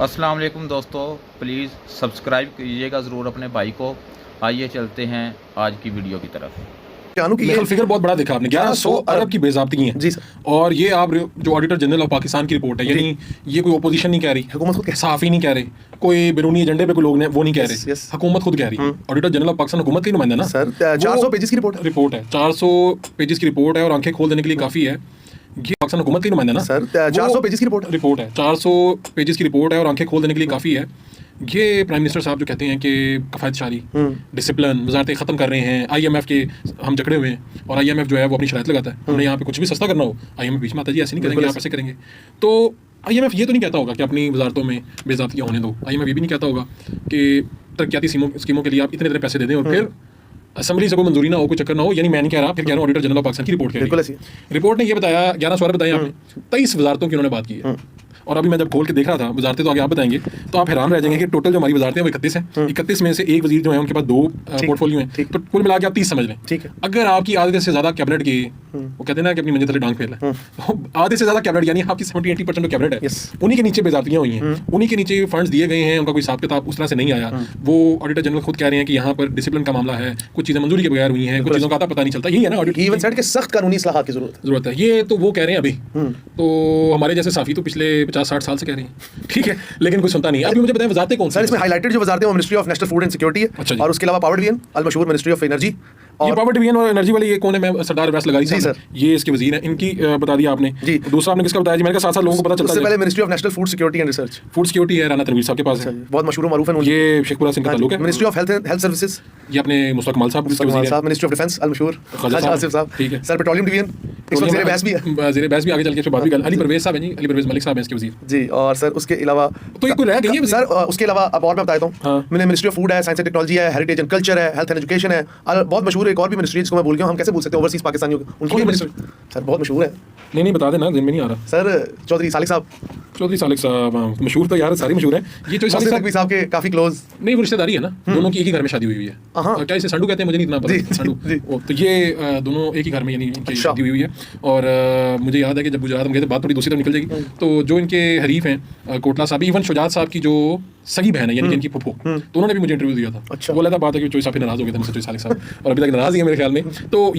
अस्सलाम वालेकुम दोस्तों, प्लीज़ सब्सक्राइब कीजिएगा ज़रूर अपने भाई को। आइए चलते हैं आज की वीडियो की तरफ। जानू कि ये फिगर बहुत बड़ा देखा आपने, 1100 अरब की बेज़ाब्ती है जी सर। और ये आप जो ऑडिटर जनरल ऑफ पाकिस्तान की रिपोर्ट है, यानी ये कोई ओपोजिशन नहीं कह रही, हुकूमत खुद कह सहाफ़ी नहीं कह रहे, कोई बैरूनी एजेंडे पे कोई लोग वो नहीं कह Yes, रहे, yes. हुकूमत खुद कह रही है। ऑडिटर जनरल ऑफ पाकिस्तान हुकूमत की नुमाइंदा ना सर 400 पेजेस की रिपोर्ट है, 400 पेजेस की रिपोर्ट है और आंखें खोल देने के लिए काफ़ी है। ये पाकिस्तान हुकूमत की नुमाइंदा ना सर 400 पेजेस की रिपोर्ट है, 400 पेजेस की रिपोर्ट है और आंखें खोल देने के लिए काफ़ी है। ये प्राइम मिनिस्टर साहब जो कहते हैं कि कफ़ायत शारी, डिसिप्लिन, वजारतें ख़त्म कर रहे हैं, IMF के हम जकड़े हुए हैं और IMF जो है वो अपनी शराइत लगाता है। हमने यहाँ पे कुछ भी सस्ता करना हो, IMF बीच में आता है, जी ऐसे नहीं करेंगे, आप ऐसे करेंगे। तो IMF ये तो नहीं कहता होगा कि अपनी वजारतों में बेज़ाब्तियाँ होने दो। IMF ये भी नहीं कहता होगा कि तरक्याती स्कीमों के लिए आप इतने पैसे दे दें और फिर असेंबली से कोई मंजूरी ना हो, कोई चक्कर ना हो। यानी मैं नहीं कह रहा, फिर कह रहा हूँ ऑडिटर जनरल ऑफ पाकिस्तान की रिपोर्ट कह रही है। रिपोर्ट ने ये बताया, 1100 अरब बताया आपने, 23 वजारतों की उन्होंने बात की है। और अभी मैं जब खोल के देख रहा था वजारतें, तो आगे आप बताएंगे तो आप हैरान रह जाएंगे कि टोटल जो हमारी वजारतें हैं वो 31 हैं। 31 में से एक वजीर जो है उनके पास 2 पोर्टफोलियो हैं, तो कुल मिला के आप 30 समझ लें। ठीक है। अगर आपकी आधे से ज़्यादा कैबिनेट की, वो कहते हैं ना कि अपनी मंजिल तले डांग फेल है, आधे से ज़्यादा कैबिनेट यानी आपकी 70-80% कैबिनेट है, उन्हीं के नीचे बेजातियाँ हुई हैं, उन्हीं के नीचे फंड्स दिए गए हैं, उनका कोई हिसाब किताब उस तरह से नहीं आया। वो ऑडिटर जनरल खुद कह रहे हैं कि यहाँ पर डिसिप्लिन का मामला है, कुछ चीज़ें मंजूरी के बगैर हुई हैं, कुछ चीज़ों का पता नहीं चलता। यही है ना ऑडिट, इवन सेट के सख्त कानूनी इस्लाहात की जरूरत है। ये तो वो कह रहे हैं अभी, तो हमारे जैसे साफी तो पिछले 50-60 साल से कह रहे हैं, ठीक है, लेकिन कोई सुनता नहीं है। अभी मुझे बताएं वजारतें कौन सी सर। इसमें हाईलाइटेड जो वजारतें हैं ministry of national food and security है। अच्छा जी। और उसके अलावा पावर डिवीजन अल मशहूर मिनिस्ट्री ऑफ एनर्जी। ये पावर डिवीजन और एनर्जी वाले ये कौन है? मैं सरदार वैस लगारी जी सर, ये इसके वजीर हैं, इनकी बता दिया आपने जी। दूसरा आपने किसका बताया जी? मैंने कहा साथ-साथ लोगों को पता चलता है। उससे पहले ministry of national food security and research, food security है, राना तनवीर साहब के पास है, बहुत मशहूर मारूफ है। ये शेखपुरा सिंह का ताल्लुक है। मिनिस्ट्री ऑफ हेल्थ सर्विसेज, ये अपने मुस्तफा कमाल साहब इसके वजीर हैं। मिनिस्ट्री ऑफ डिफेंस अल मशहूर खाजा आसिफ साहब, ठीक है। सर पेट्रोलियम डिवीजन इस वक्त ज़ेरे बहस भी है, ज़ेरे बहस भी, आगे चल के इस पे बात भी कर। अली परवेज साहब हैं जी, अली परवेज मलिक साहब हैं इसके वजीर जी। और सर उसके अलावा तो ये कोई रह गई है सर, उसके अलावा अब और मैं बता देता हूँ। मैंने मिनिस्ट्री ऑफ फूड है, साइंस एंड टेक्नोलॉजी है, हेरिटेज एंड कल्चर है, हेल्थ एंड एजुकेशन है, बहुत मशहूर एक और भी मिनिस्ट्री जिसको मैं भूल गया हूँ। हम कैसे भूल सकते हैं ओवरसीज पाकिस्तानियों को? उनकी मिनिस्ट्री सर बहुत मशहूर है। नहीं बता देना, दिन में नहीं आ रहा। सर चौधरी सालिक साहब, चौधरी सालिक साहब मशहूर तो यार सारी मशहूर है। ये चौधरी सालिक साहब के काफी क्लोज, नहीं, वो रिश्तेदारी है ना, दोनों की एक ही घर में शादी हुई है। क्या इसे संडू कहते हैं? मुझे नहीं इतना पता। संडू, तो ये दोनों एक ही घर में यानी इनकी शादी हुई है। और मुझे याद है कि जब गुजरात में गए थे, बात थोड़ी दूसरी तरफ निकल जाएगी, तो जो इनके हरीफ हैं कोटला साहब, इवन शुजात साहब की जो सगी बहन है यानी कि इनकी फुप्पो, तो उन्होंने भी मुझे इंटरव्यू दिया था। वो अलग बात है कि चौधरी साहब नाराज हो गए थे मुझसे, चौधरी सालिक साहब, और अभी तक नाराज ही है मेरे ख्याल में। तो